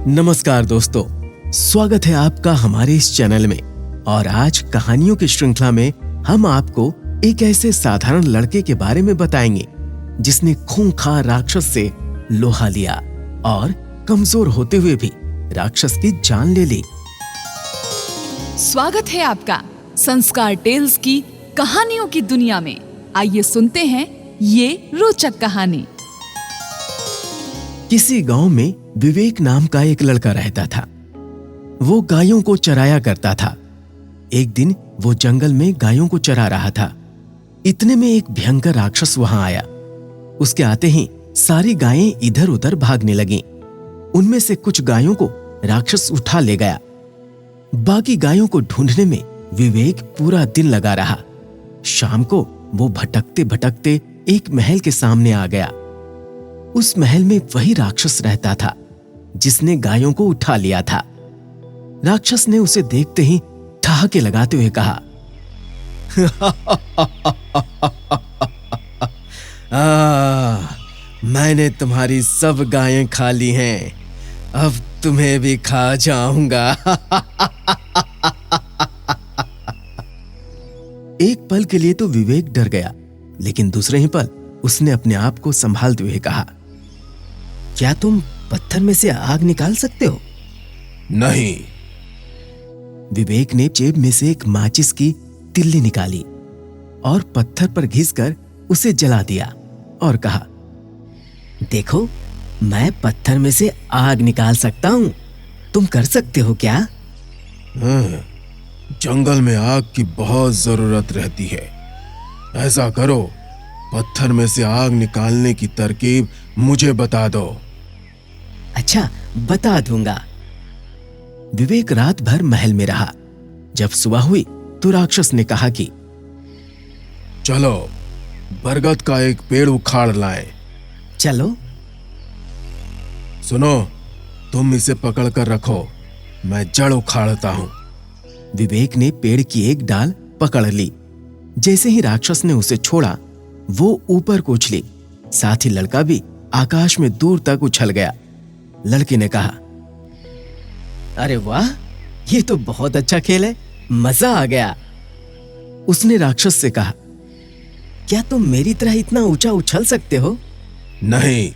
नमस्कार दोस्तों, स्वागत है आपका हमारे इस चैनल में। और आज कहानियों की श्रृंखला में हम आपको एक ऐसे साधारण लड़के के बारे में बताएंगे जिसने खूंखार राक्षस से लोहा लिया और कमजोर होते हुए भी राक्षस की जान ले ली। स्वागत है आपका संस्कार टेल्स की कहानियों की दुनिया में। आइए सुनते हैं ये रोचक कहानी। किसी गांव में विवेक नाम का एक लड़का रहता था। वो गायों को चराया करता था। एक दिन वो जंगल में गायों को चरा रहा था। इतने में एक भयंकर राक्षस वहां आया। उसके आते ही सारी गायें इधर उधर भागने लगीं। उनमें से कुछ गायों को राक्षस उठा ले गया। बाकी गायों को ढूंढने में विवेक पूरा दिन लगा रहा। शाम को वो भटकते भटकते एक महल के सामने आ गया। उस महल में वही राक्षस रहता था जिसने गायों को उठा लिया था। राक्षस ने उसे देखते ही ठहाके लगाते हुए कहा, मैंने तुम्हारी सब गायें खा ली हैं, अब तुम्हें भी खा जाऊंगा। एक पल के लिए तो विवेक डर गया, लेकिन दूसरे ही पल उसने अपने आप को संभालते हुए कहा, क्या तुम पत्थर में से आग निकाल सकते हो? नहीं। विवेक ने जेब में से एक माचिस की तिल्ली निकाली और पत्थर पर घिसकर उसे जला दिया और कहा, देखो, मैं पत्थर में से आग निकाल सकता हूं, तुम कर सकते हो क्या? जंगल में आग की बहुत जरूरत रहती है। ऐसा करो, पत्थर में से आग निकालने की तरकीब मुझे बता दो। अच्छा, बता दूंगा। विवेक रात भर महल में रहा। जब सुबह हुई तो राक्षस ने कहा कि चलो, बरगद का एक पेड़ उखाड़ लाएं। चलो। सुनो, तुम इसे पकड़कर रखो, मैं जड़ उखाड़ता हूं। विवेक ने पेड़ की एक डाल पकड़ ली। जैसे ही राक्षस ने उसे छोड़ा, वो ऊपर को उछली। साथ ही लड़का भी आकाश में दूर तक उछल गया। लड़के ने कहा, अरे वाह, ये तो बहुत अच्छा खेल है, मजा आ गया। उसने राक्षस से कहा, क्या तुम मेरी तरह इतना ऊंचा उछल सकते हो? नहीं।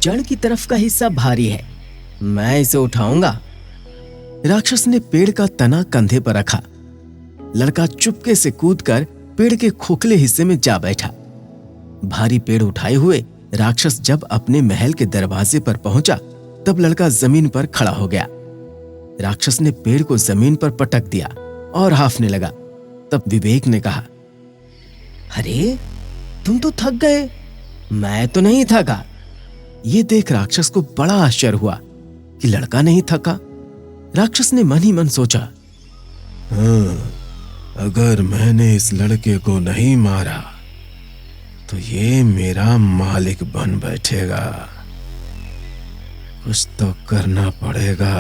जड़ की तरफ का हिस्सा भारी है, मैं इसे उठाऊंगा। राक्षस ने पेड़ का तना कंधे पर रखा। लड़का चुपके से कूदकर पेड़ के खोखले हिस्से में जा बैठा। भारी पेड़ उठाए हुए राक्षस जब अपने महल के दरवाजे पर पहुंचा, तब लड़का जमीन पर खड़ा हो गया। राक्षस ने पेड़ को जमीन पर पटक दिया और हाफने लगा। तब विवेक ने कहा, अरे, तुम तो थक गए, मैं तो नहीं थका। ये देख राक्षस को बड़ा आश्चर्य हुआ कि लड़का नहीं थका। राक्षस ने मन ही मन सोचा, अगर मैंने इस लड़के को नहीं मारा तो ये मेरा मालिक बन बैठेगा। कुछ तो करना पड़ेगा।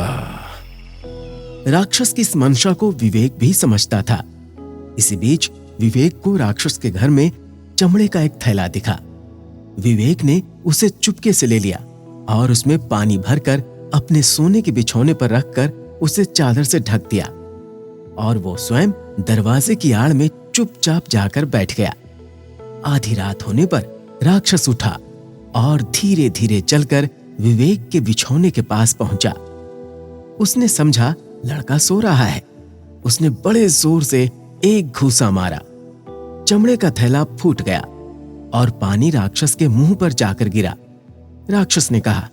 राक्षस की इस मंशा को विवेक भी समझता था। इसी बीच विवेक को राक्षस के घर में चमड़े का एक थैला दिखा। विवेक ने उसे चुपके से ले लिया और उसमें पानी भरकर अपने सोने के बिछौने पर रखकर उसे चादर से ढक दिया और वो स्वयं दरवाजे की आड़ में चुपचाप जाकर बैठ गया। आधी रात होने पर राक्षस उठा और धीरे धीरे चलकर विवेक के बिछौने के पास पहुंचा। उसने समझा लड़का सो रहा है। उसने बड़े जोर से एक घूंसा मारा। चमड़े का थैला फूट गया और पानी राक्षस के मुंह पर जाकर गिरा। राक्षस ने कहा,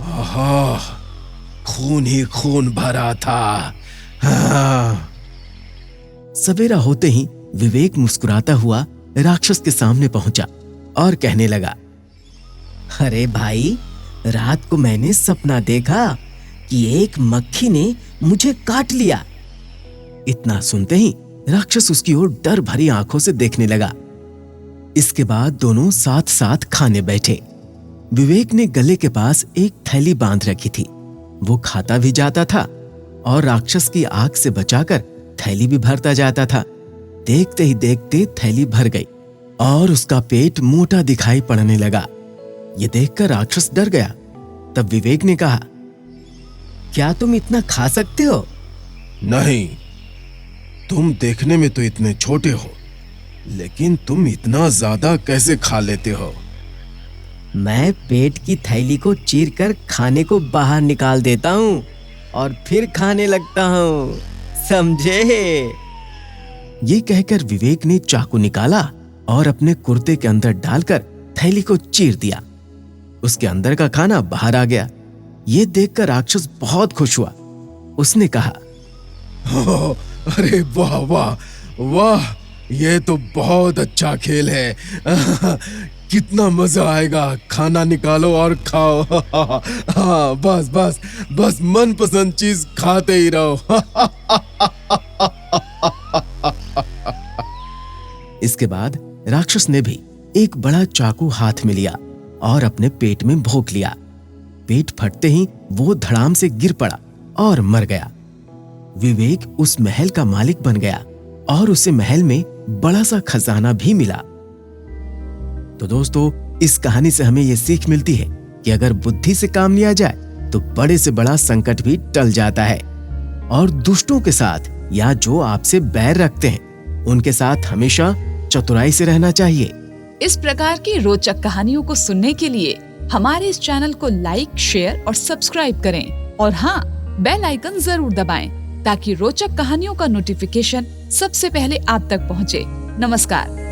आहा, खून ही खून भरा था। हाँ। सवेरा होते ही विवेक मुस्कुराता हुआ राक्षस के सामने पहुंचा और कहने लगा, अरे भाई, रात को मैंने सपना देखा कि एक मक्खी ने मुझे काट लिया। इतना सुनते ही राक्षस उसकी ओर डर भरी आंखों से देखने लगा। इसके बाद दोनों साथ साथ खाने बैठे। विवेक ने गले के पास एक थैली बांध रखी थी। वो खाता भी जाता था और राक्षस की आग से बचाकर थैली भी भरता जाता था। देखते ही देखते थैली भर गई और उसका पेट मोटा दिखाई पड़ने लगा। ये देखकर राक्षस डर गया। तब विवेक ने कहा, क्या तुम इतना खा सकते हो? नहीं, तुम देखने में तो इतने छोटे हो, लेकिन तुम इतना ज्यादा कैसे खा लेते हो? मैं पेट की थैली को चीरकर खाने को बाहर निकाल देता हूँ और फिर खाने लगता हूँ, समझे? ये कहकर विवेक ने चाकू निकाला और अपने कुर्ते के अंदर डालकर थैली को चीर दिया। उसके अंदर का खाना बाहर आ गया। ये देखकर राक्षस बहुत खुश हुआ। उसने कहा, अरे वाह वाह वाह, ये तो बहुत अच्छा खेल है। कितना मजा आएगा, खाना निकालो और खाओ। हाँ, बस बस बस मनपसंद चीज खाते ही रहो। इसके बाद राक्षस ने भी एक बड़ा चाकू हाथ में लिया और अपने पेट में भोंक लिया। पेट फटते ही वो धड़ाम से गिर पड़ा और मर गया। विवेक उस महल का मालिक बन गया और उसे महल में बड़ा सा खजाना भी मिला। तो दोस्तों, इस कहानी से हमें यह सीख मिलती है कि अगर बुद्धि से काम लिया जाए तो बड़े से बड़ा संकट भी टल जाता है। और दुष्टों के साथ या जो आपसे बैर रखते हैं, उनके साथ हमेशा चतुराई से रहना चाहिए। इस प्रकार की रोचक कहानियों को सुनने के लिए हमारे इस चैनल को लाइक, शेयर और सब्सक्राइब करें। और हाँ, बेल आइकन जरूर दबाएं ताकि रोचक कहानियों का नोटिफिकेशन सबसे पहले आप तक पहुँचे। नमस्कार।